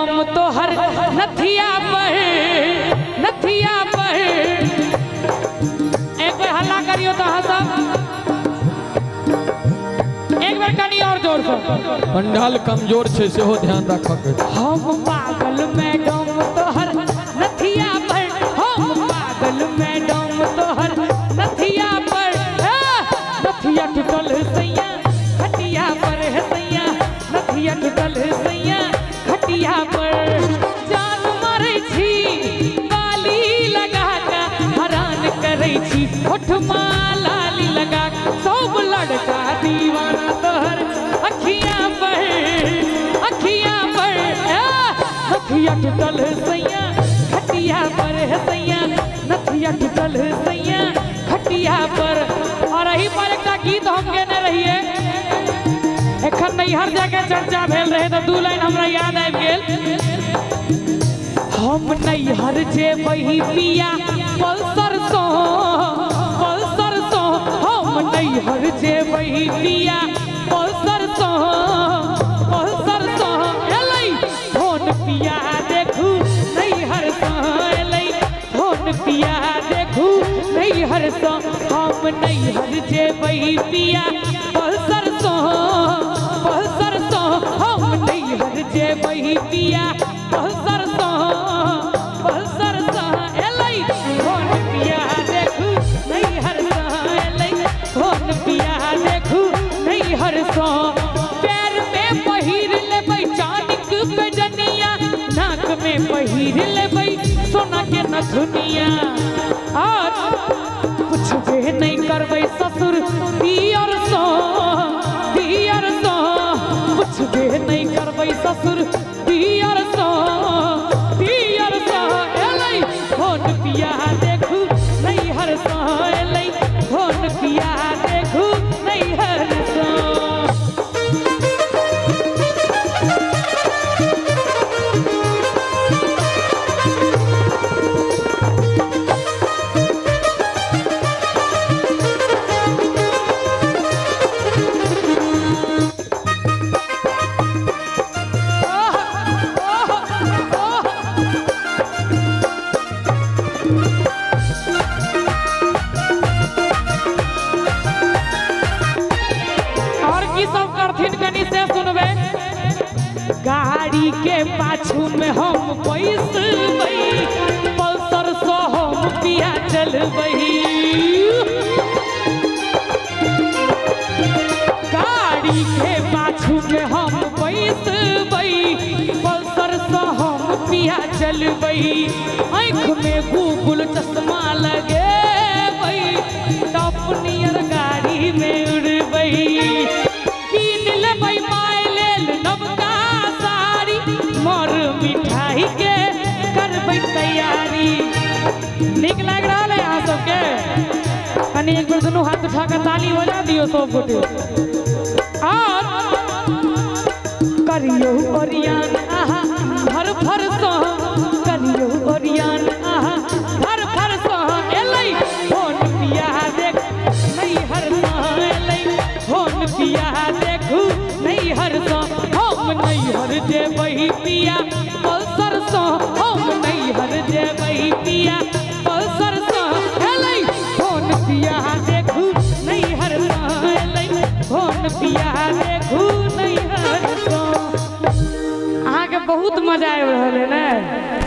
तुम तो हर नथिया पर एक बार हल्ला करियो तो हंसब। एक बार कनी और जोर से। पंडाल कमजोर छे सेहो ध्यान रखक। हम पागल मैडम तो हर नथिया पर, हम पागल मैडम तो हर नथिया पर। नथिया टूटल सैया खटिया पर है सैया, नथिया टूटल सैया खटिया पर। जान मारे छी बाली लगा का हरान करे छी, होठमा लाली लगा सब लड़का दीवाना तोहर अखियां पर नथिया टूटल सैया खटिया पर है सैया, नथिया टूटल सैया खटिया पर। और यही पर एक गीत हम गेने रहिए, एखन नैहर जाके चर्चा भेल रहे तो 2 लाइन हमरा याद आबि गेल। हम नैहर जेबही पिया पल्सर सो, हम नैहर जेबही पिया पल्सर सो एलै फोन पिया देखू नैहर सो एलै फोन पिया देखू नैहर सो। हम नैहर जेबही पिया पल्सर सो, हम नैहर जेबही पिया पल्सर सो एलै फोन पिया देखू नैहर सो एलै फोन पिया देखू नैहर सो। पैर में पहिर लेबै चानिक बेजनिया, नाक में पहिर लेबै सोना के नथुनिया। और कुछ नहीं करबै ससुर पियर सो, कुछ नहीं करबै ससुर पियर सो एलै फोन पिया देखू नैहर सो एलै फोन पिया देखू नैहर सो। गाड़ी के पाछू में हम पैसबै पल्सर सो हम पिया चलबै। गाड़ी के पाछू में हम पैसबै पल्सर सो हम पिया चलबै। आँख में गूगल चश्मा लगेबै टॉप नियर गाड़ी में उड़बै। कीन लेबै माय लेल नवका मोर मिठाई के करबै तैयारी। निक लग रहा है यहाँ सबके? कनी एक बार दोनों हाथ उठा कर ताली बजा दियो सब गोटे। और करियो ओरियान आहा भर भर सो, करियो ओरियान आहा भर भर सो एलै फोन पिया देख नैहर सो एलै फोन पिया देखू नैहर सो। हम नैहर जेबही पिया पल्सर सो, हम नैहर जेबही पिया पल्सर सो एलै फोन पिया देखू नैहर सो एलै फोन पिया देखू नैहर सो। अहाँके बहुत मजा आबि रहल है ने।